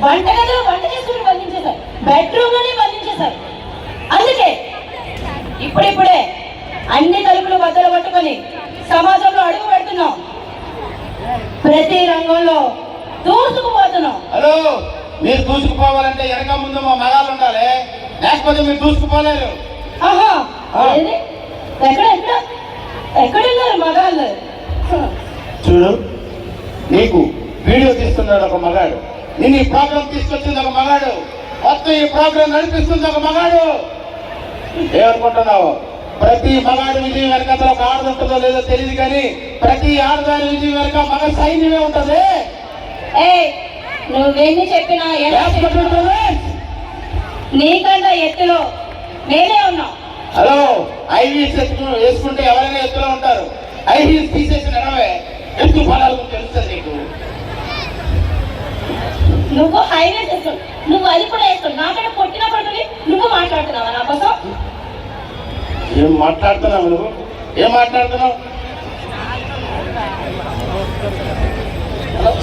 వంటగదిలో వంట చేసుకుని బంధించేశారు, బెడ్రూమ్ లోనే బంధించేశారు. అందుకే ఇప్పుడిప్పుడే అన్ని తలుపులు బద్దలు పట్టుకొని సమాజంలో అడుగు పెడుతున్నాం, ప్రతి రంగంలో దూసుకుపోతున్నాం. హలో, మీరు దూసుకుపోవాలంటే వెనక ముందు మా మగాళ్ళు ఉండాలి, లేకపోతే మీరు దూసుకుపోలేరు. ఆహా, ఎక్కడ ఎక్కడ ఎక్కడున్నారు మగాళ్ళు? చూడు, నీకు వీడియో తీస్తున్నాడు ఒక మగాడు, నేను ఈ ప్రోగ్రాం తీసుకొచ్చింది ఒక మగాడు, మొత్తం ఈ ప్రోగ్రాం నడిపిస్తుంది ఒక మగాడు. ఏమనుకుంటున్నావు? ప్రతి మగాడు విజయం వెనక ఒక ఆడది ఉంటుందో లేదో తెలియదు, కానీ ప్రతి ఆడదాని విజయం వెనక మగ సైన్యమే ఉంటది. నువ్వెన్ని చెప్పినా నీకన్నా ఎత్తులో నేనే ఉన్నావు. హలో, ఐవీస్ వేసుకుంటే ఎవరైనా ఎత్తులో ఉంటారు, ఐవీస్ తీసేసి నడవే ఎత్తు ఫలాలు తెలుస్తుంది నీకు. నువ్వు హైవేస్ వేస్తావు, నువ్వు అది కూడా వేస్తావు. నాకంటే కొట్టినప్పుడు నువ్వు మాట్లాడుతున్నావా నా కోసం? ఏం మాట్లాడుతున్నావు నువ్వు? ఏం మాట్లాడుతున్నావు?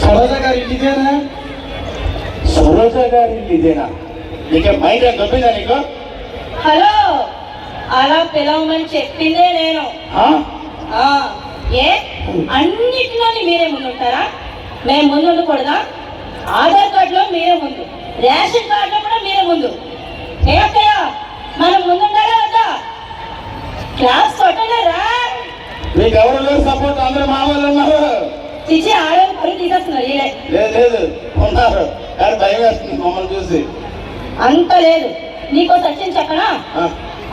సరోజ గారి ఇదేనా? సరోజ గారి ఇదేనా? నీకే మైండ్ దొబ్బిందా నీకు? హలో, అలా పిలవమని చెప్పిందే నేను. ఏ అన్నిటిలోని మీరే ముందుంటారా? మేము ముందు ఉండకూడదా? ఆధార్ కార్డులో మీరే ముందు, రేషన్ కార్డులో కూడా మీరే ముందు. ఏమక్కయ్య, మనం ముందుండాలా వద్దా? క్లాస్ కొట్టలేరా? మీకు ఎవరు లేరు సపోర్ట్, అందరూ మా వాళ్ళు ఉన్నారు. చిచ్చి ఆడవాళ్ళు పరుగు తీసేస్తున్నారు. లేదు ఉన్నారు, కానీ భయం వేస్తుంది మమ్మల్ని చూసి. అంత లేదు. నీకో సత్యం చెప్పనా?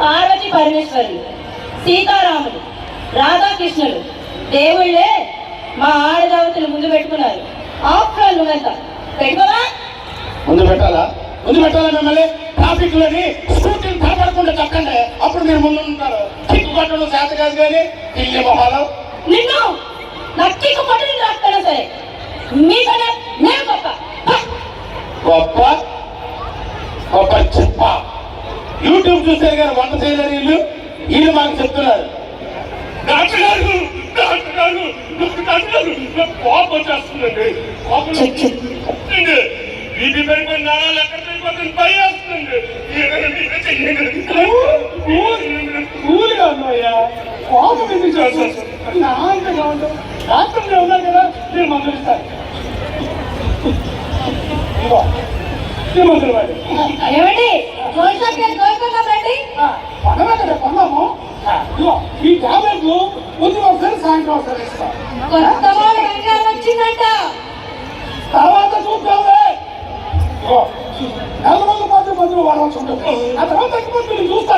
పార్వతి పరమేశ్వరులు, సీతారాములు, రాధాకృష్ణులు దేవుళ్ళే మా ఆడదావతులు ముందు పెట్టుకున్నారు. ఆఫ్టర్ నువ్వెంత పెట్టుకోవా? ముందు పెట్టాలా మిమ్మల్ని? ట్రాఫిక్ లోని స్కూటీని కాపాడకుండా తక్కండి, అప్పుడు మీరు ముందు ఉంటారు. కిక్కు కొట్టడం చేత కాదు, కానీ ఇల్లు మొహాలు నిన్ను నక్కికు పట్టుని రాకపోయినా సరే మీకనే మేము గొప్ప చెప్ప. యూట్యూబ్ చూసారు కానీ వంట చేయలేరు వీళ్ళు మాకు చెప్తున్నారు. కోపం వచ్చేస్తుందండి, ఇది పెరిగిపోయి నాలు ఎక్కడ పెరిగిపోతుంది, భయం వేస్తుంది. కూలిగా ఉన్నాయా? కోపం ఎందుకు చేస్తారు? శాంతంగా ఉంటాం, శాంతంగా ఉన్నారు కదా, నేను మందులు ఇస్తాను. మందులు వాడి ఏమండి పడమే కదా కొన్నాము. ఈ టాబ్లెట్లు ముందు ఒకసారి సాయంత్రం ఒకసారి ఇస్తాం, వచ్చిందంట. తర్వాత చూద్దామే. నెల రోజుల పాటు మందులు వాడాల్సి ఉంటుంది, ఆ తర్వాత తగ్గిపోతుంది చూస్తాను.